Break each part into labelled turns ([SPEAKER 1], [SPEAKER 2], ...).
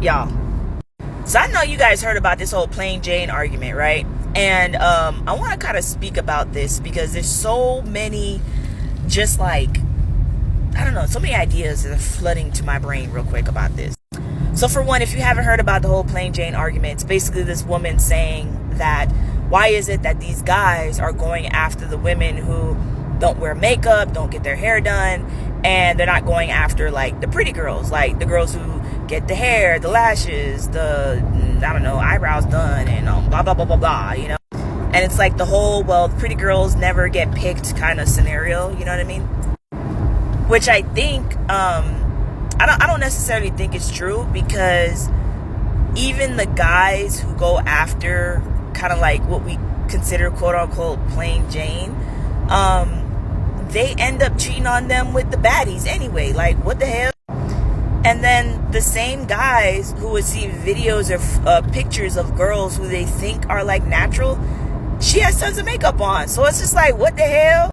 [SPEAKER 1] Y'all, so I know you guys heard about this whole Plain Jane argument, right? And I want to kind of speak about this because there's so many, just like, I don't know, so many ideas that are flooding to my brain real quick about this. So for one, if you haven't heard about the whole Plain Jane argument, it's basically this woman saying that why is it that these guys are going after the women who don't wear makeup, don't get their hair done, and they're not going after like the pretty girls, like the girls who get the hair, the lashes, the, I don't know, eyebrows done, and blah, blah, blah, blah, blah, you know? And it's like the whole, well, pretty girls never get picked kind of scenario, you know what I mean? Which I think, I don't necessarily think it's true, because even the guys who go after kind of like what we consider quote unquote Plain Jane, they end up cheating on them with the baddies anyway. Like, what the hell? And then the same guys who would see videos or pictures of girls who they think are like natural, she has tons of makeup on. So it's just like, what the hell?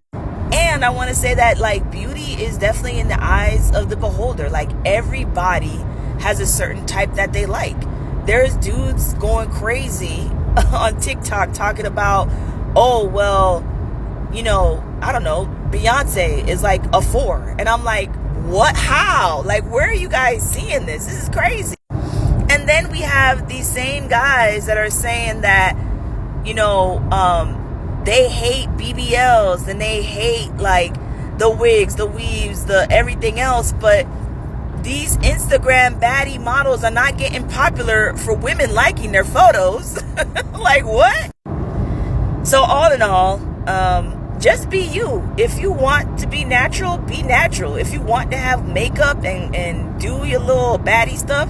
[SPEAKER 1] And I want to say that like beauty is definitely in the eyes of the beholder. Like, everybody has a certain type that they like. There's dudes going crazy on TikTok talking about, oh, well, you know, I don't know, Beyonce is like a 4. And I'm like, what? How? Like, where are you guys seeing this? This is crazy. And then we have these same guys that are saying that, you know, they hate BBLs and they hate like the wigs, the weaves, the everything else. But these Instagram baddie models are not getting popular for women liking their photos. Like, what? So all in all, just be you. If you want to be natural, be natural. If you want to have makeup and do your little baddie stuff,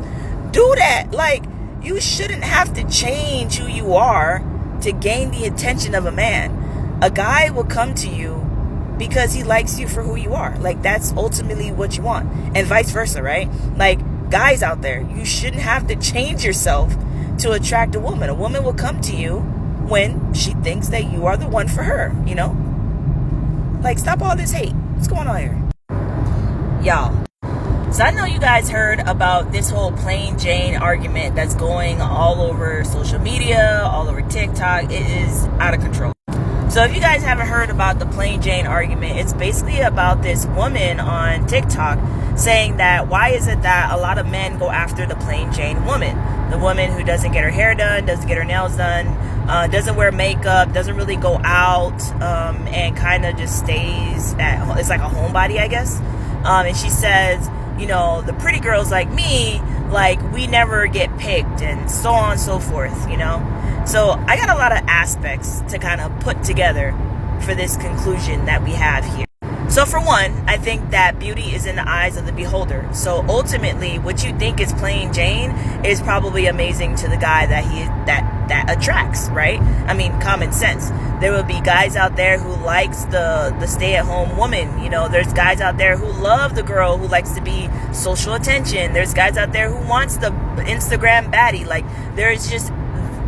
[SPEAKER 1] do that. Like, you shouldn't have to change who you are to gain the attention of a man. A guy will come to you because he likes you for who you are. Like, that's ultimately what you want. And vice versa, right? Like, guys out there, you shouldn't have to change yourself to attract a woman. A woman will come to you when she thinks that you are the one for her, you know? Like, stop all this hate. What's going on here? Y'all, so I know you guys heard about this whole Plain Jane argument that's going all over social media, all over TikTok. It is out of control. So if you guys haven't heard about the Plain Jane argument, it's basically about this woman on TikTok saying that why is it that a lot of men go after the Plain Jane woman? The woman who doesn't get her hair done, doesn't get her nails done, doesn't wear makeup, doesn't really go out, and kind of just stays at home. It's like a homebody, I guess. And she says, you know, the pretty girls like me, like, we never get picked, and so on and so forth, you know? So I got a lot of aspects to kind of put together for this conclusion that we have here. So for one, I think that beauty is in the eyes of the beholder. So ultimately, what you think is Plain Jane is probably amazing to the guy that attracts, right? I mean, common sense. There will be guys out there who likes the stay-at-home woman. You know, there's guys out there who love the girl who likes to be social attention. There's guys out there who wants the Instagram baddie. Like, there's just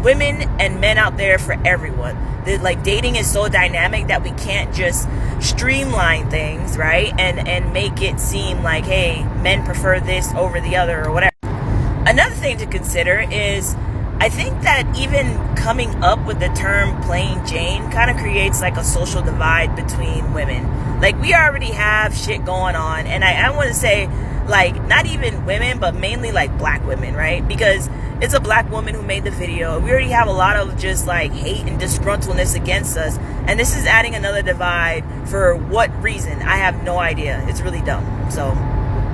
[SPEAKER 1] women and men out there for everyone. Like, dating is so dynamic that we can't just streamline things, right? And make it seem like, hey, men prefer this over the other or whatever. Another thing to consider is, I think that even coming up with the term Plain Jane kind of creates like a social divide between women. Like, we already have shit going on, and I want to say, like, not even women, but mainly like black women, right? Because it's a black woman who made the video. We already have a lot of just like hate and disgruntledness against us, and this is adding another divide. For what reason? I have no idea. It's really dumb. So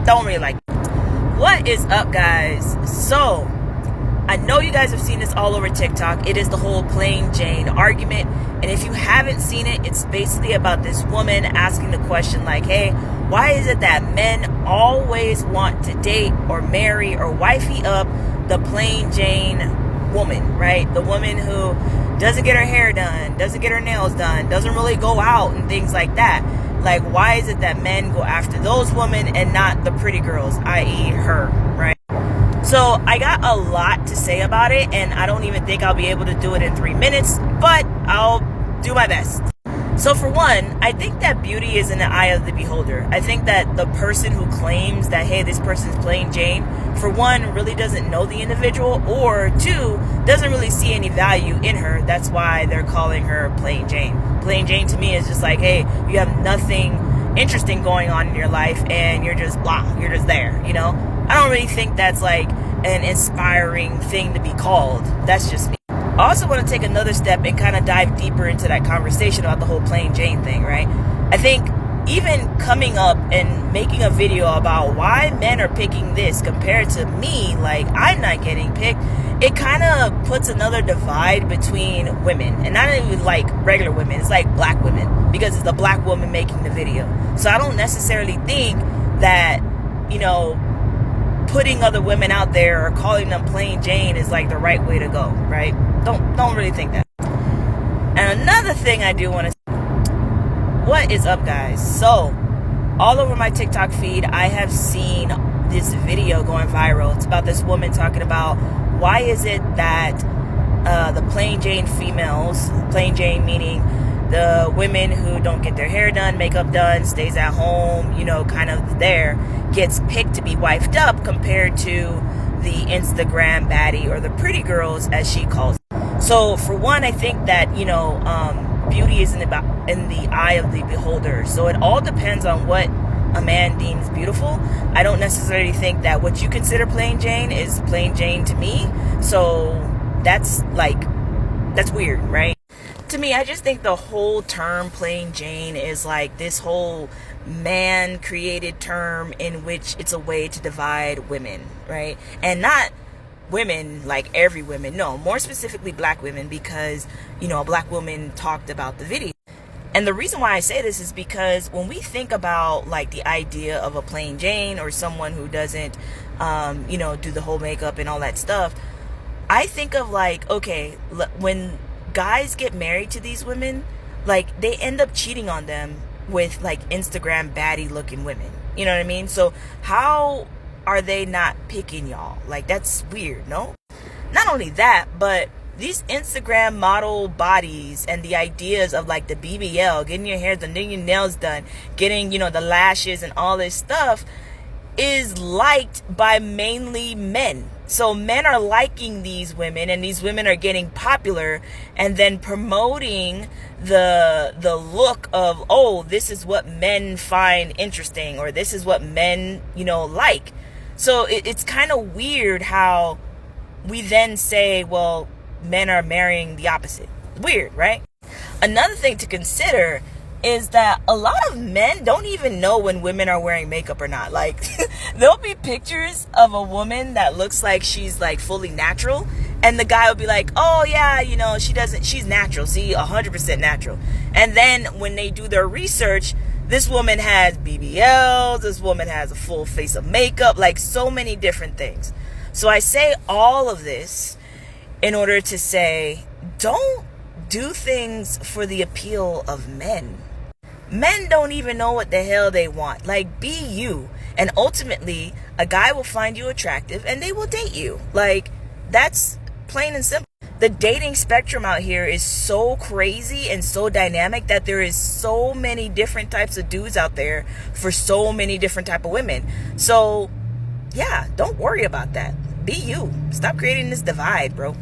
[SPEAKER 1] don't really like it. What is up, guys? So I know you guys have seen this all over TikTok. It is the whole Plain Jane argument. And if you haven't seen it, it's basically about this woman asking the question like, hey, why is it that men always want to date or marry or wifey up the Plain Jane woman, right? The woman who doesn't get her hair done, doesn't get her nails done, doesn't really go out and things like that. Like, why is it that men go after those women and not the pretty girls, i.e. her, right? So I got a lot to say about it, and I don't even think I'll be able to do it in 3 minutes, but I'll do my best. So for one, I think that beauty is in the eye of the beholder. I think that the person who claims that, hey, this person's plain Jane, for one, really doesn't know the individual, or two, doesn't really see any value in her. That's why they're calling her plain Jane. Plain Jane to me is just like, hey, you have nothing interesting going on in your life and you're just blah, you're just there, you know? I don't really think that's like an inspiring thing to be called. That's just me. I also want to take another step and kind of dive deeper into that conversation about the whole plain Jane thing, right? I think even coming up and making a video about why men are picking this compared to me, like I'm not getting picked, it kind of puts another divide between women, and not even like regular women, it's like black women, because it's the black woman making the video. So I don't necessarily think that, you know, putting other women out there or calling them plain Jane is like the right way to go, right? Don't really think that. And another thing I do want to say, what is up, guys? So all over my TikTok feed, I have seen this video going viral. It's about this woman talking about why is it that the plain Jane females, plain Jane meaning the women who don't get their hair done, makeup done, stays at home, you know, kind of there, gets picked to be wifed up compared to the Instagram baddie or the pretty girls, as she calls them. So for one, I think that, you know, beauty is in the eye of the beholder. So it all depends on what a man deems beautiful. I don't necessarily think that what you consider plain Jane is plain Jane to me. So that's weird, right? To me, I just think the whole term plain Jane is like this whole man created term in which it's a way to divide women, right? And not women like every woman, no, more specifically black women, because, you know, a black woman talked about the video. And the reason why I say this is because when we think about like the idea of a plain Jane or someone who doesn't, you know, do the whole makeup and all that stuff, I think of like, okay, when guys get married to these women, like they end up cheating on them with like Instagram baddie looking women. You know what I mean? So how are they not picking y'all? Like that's weird, no? Not only that, but these Instagram model bodies and the ideas of like the BBL, getting your hair done, getting your nails done, getting, you know, the lashes and all this stuff is liked by mainly men. So men are liking these women, and these women are getting popular and then promoting the look of, oh, this is what men find interesting, or this is what men, you know, like. So it's kind of weird how we then say, well, men are marrying the opposite. Weird, right? Another thing to consider is that a lot of men don't even know when women are wearing makeup or not. Like there'll be pictures of a woman that looks like she's like fully natural, and the guy will be like, oh yeah, you know, she's natural, see, 100% natural. And then when they do their research, this woman has BBLs, this woman has a full face of makeup, like so many different things. So I say all of this in order to say, don't do things for the appeal of men. Men don't even know what the hell they want. Like, be you. And ultimately, a guy will find you attractive and they will date you. Like, that's plain and simple. The dating spectrum out here is so crazy and so dynamic that there is so many different types of dudes out there for so many different type of women. So, yeah, don't worry about that. Be you. Stop creating this divide, bro.